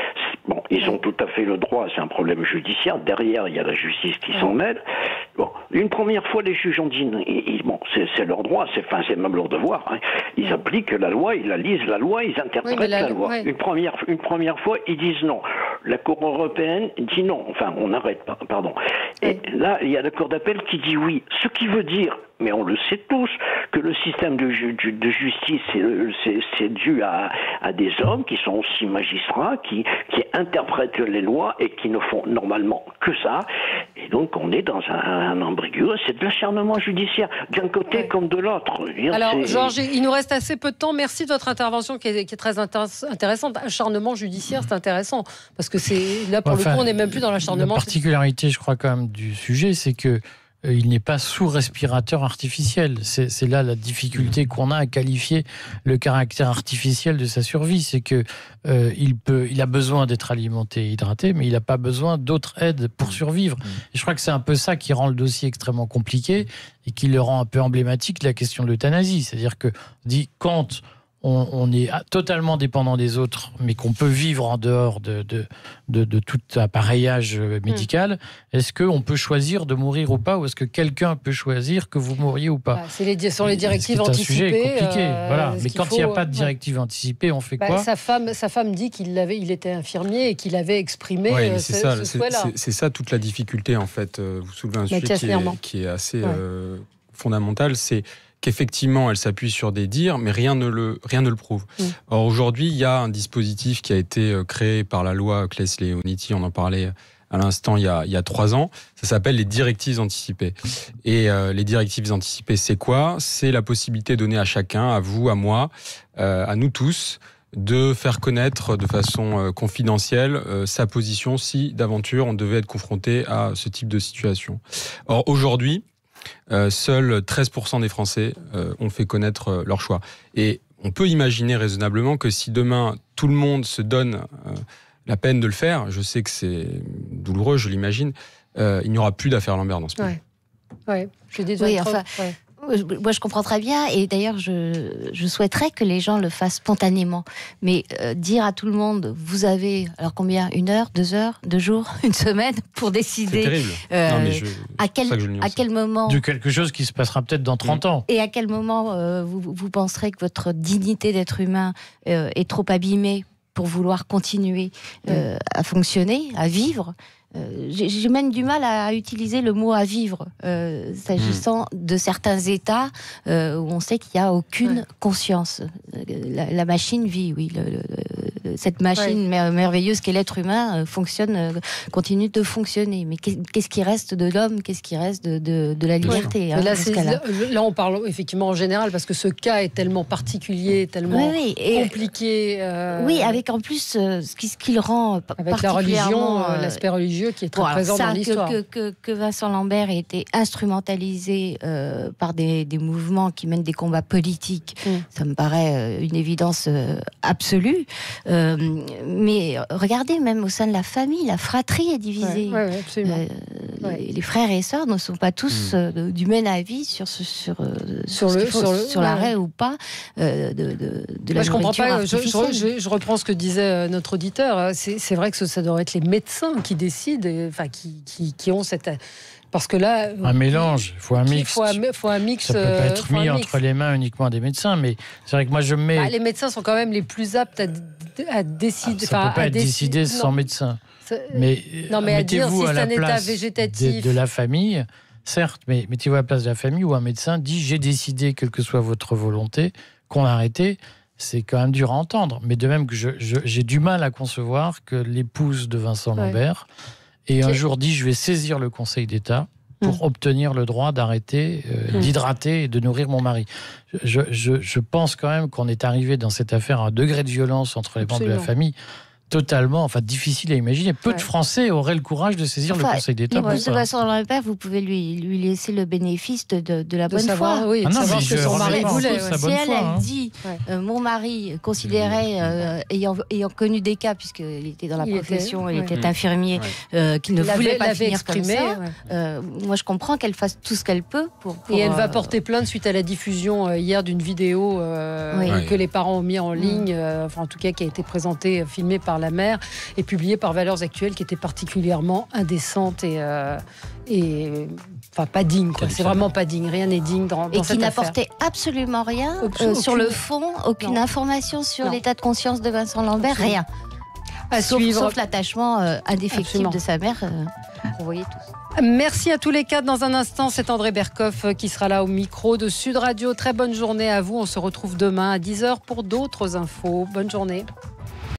Bon, ils ont tout à fait le droit, c'est un problème judiciaire. Derrière, il y a la justice qui s'en mêle. Bon, une première fois, les juges ont dit, bon, c'est leur droit, c'est même leur devoir. Hein. Ils appliquent la loi, ils lisent la loi, ils interprètent la loi. Une première fois, ils disent non. La Cour européenne dit non. Enfin, on arrête, pardon. Et là, il y a la Cour d'appel qui dit oui. Ce qui veut dire, mais on le sait tous, que le système de justice, c'est dû à des hommes qui sont aussi magistrats, qui interprètent les lois et qui ne font normalement que ça. Et donc, on est dans un ambigu. C'est de l'acharnement judiciaire, d'un côté comme de l'autre. Alors, Georges, il nous reste assez peu de temps. Merci de votre intervention qui est très intéressante. Acharnement judiciaire, c'est intéressant. Parce que là, pour le coup, on n'est même plus dans l'acharnement. La particularité, je crois, quand même, du sujet, c'est que il n'est pas sous respirateur artificiel. C'est là la difficulté qu'on a à qualifier le caractère artificiel de sa survie. C'est que il a besoin d'être alimenté et hydraté, mais il n'a pas besoin d'autres aides pour survivre. Et je crois que c'est un peu ça qui rend le dossier extrêmement compliqué et qui le rend un peu emblématique de la question de l'euthanasie. C'est-à-dire que quand on est totalement dépendant des autres, mais qu'on peut vivre en dehors de tout appareillage médical, est-ce qu'on peut choisir de mourir ou pas, ou est-ce que quelqu'un peut choisir que vous mouriez ou pas? Ce sont les directives anticipées. C'est un sujet compliqué, voilà. Mais quand il n'y a pas de directive anticipée, on fait quoi? Sa femme dit il était infirmier et qu'il avait exprimé ce souhait-là. C'est ça toute la difficulté, en fait. Vous soulevez un sujet qui est assez fondamental, c'est qu'effectivement, elle s'appuie sur des dires, mais rien ne le prouve. Or, aujourd'hui, il y a un dispositif qui a été créé par la loi Claes-Leonetti, on en parlait à l'instant il y a 3 ans, ça s'appelle les directives anticipées. Et les directives anticipées, c'est quoi? C'est la possibilité donnée à chacun, à vous, à moi, à nous tous, de faire connaître de façon confidentielle sa position si d'aventure on devait être confronté à ce type de situation. Or, aujourd'hui, seuls 13% des Français ont fait connaître leur choix. Et on peut imaginer raisonnablement que si demain tout le monde se donne la peine de le faire, je sais que c'est douloureux, je l'imagine, il n'y aura plus d'affaires Lambert dans ce pays. Je suis désolée. Moi, je comprends très bien, et d'ailleurs, je souhaiterais que les gens le fassent spontanément. Mais dire à tout le monde, vous avez, alors combien, 1 heure, 2 heures, 2 jours, 1 semaine pour décider. C'est terrible. À quel moment. De quelque chose qui se passera peut-être dans 30 ans. Et à quel moment vous penserez que votre dignité d'être humain est trop abîmée pour vouloir continuer à fonctionner, à vivre. J'ai même du mal à utiliser le mot à vivre, s'agissant de certains États où on sait qu'il n'y a aucune conscience. La machine vit, oui. Cette machine merveilleuse qu'est l'être humain continue de fonctionner. Mais qu'est-ce qui reste de l'homme? Qu'est-ce qui reste de la liberté là, on parle effectivement en général, parce que ce cas est tellement particulier, tellement compliqué. Oui, avec en plus ce qui le rend avec la religion, l'aspect religieux qui est très présent dans l'histoire. Que Vincent Lambert ait été instrumentalisé par des mouvements qui mènent des combats politiques, ça me paraît une évidence absolue. Mais regardez, même au sein de la famille, la fratrie est divisée. Les frères et sœurs ne sont pas tous du même avis sur l'arrêt ou pas de la je comprends pas. artificielle. Je reprends ce que disait notre auditeur. C'est vrai que ça devrait être les médecins qui décident, qui ont cette. Parce que là, un mélange, il faut un mix. Faut un mix. Ça peut pas être mis entre les mains uniquement des médecins, mais c'est vrai que moi je mets. Les médecins sont quand même les plus aptes à décider. Ça peut pas être décidé sans médecin. Mais mettez-vous à la place de la famille, certes, mais mettez-vous à la place de la famille où un médecin dit j'ai décidé, quelle que soit votre volonté, qu'on a arrêté. C'est quand même dur à entendre. Mais de même que j'ai du mal à concevoir que l'épouse de Vincent Lambert ait un jour dit je vais saisir le Conseil d'État pour obtenir le droit d'arrêter, d'hydrater et de nourrir mon mari. Je pense quand même qu'on est arrivé dans cette affaire à un degré de violence entre les membres de la famille totalement, difficile à imaginer. Peu de Français auraient le courage de saisir le Conseil d'État. L'épouse de Vincent Lambert, vous pouvez lui laisser le bénéfice de la bonne foi. Oui, de savoir ce que son mari voulait. Si elle dit, mon mari considérait, ayant connu des cas, puisqu'il était dans la profession, il était infirmier, qu'il ne voulait pas finir comme ça. Moi, je comprends qu'elle fasse tout ce qu'elle peut pour... Et elle va porter plainte suite à la diffusion hier d'une vidéo que les parents ont mis en ligne, en tout cas qui a été présentée, filmée par la mère et publiée par Valeurs Actuelles, qui était particulièrement indécente et pas digne. C'est vraiment pas digne. Rien n'est digne dans cette affaire. Et qui n'apportait absolument rien sur le fond, aucune information sur l'état de conscience de Vincent Lambert, rien. Sauf l'attachement indéfectible de sa mère, qu'on voyait tous. Merci à tous les quatre. Dans un instant, c'est André Berkoff qui sera là au micro de Sud Radio. Très bonne journée à vous. On se retrouve demain à 10h pour d'autres infos. Bonne journée.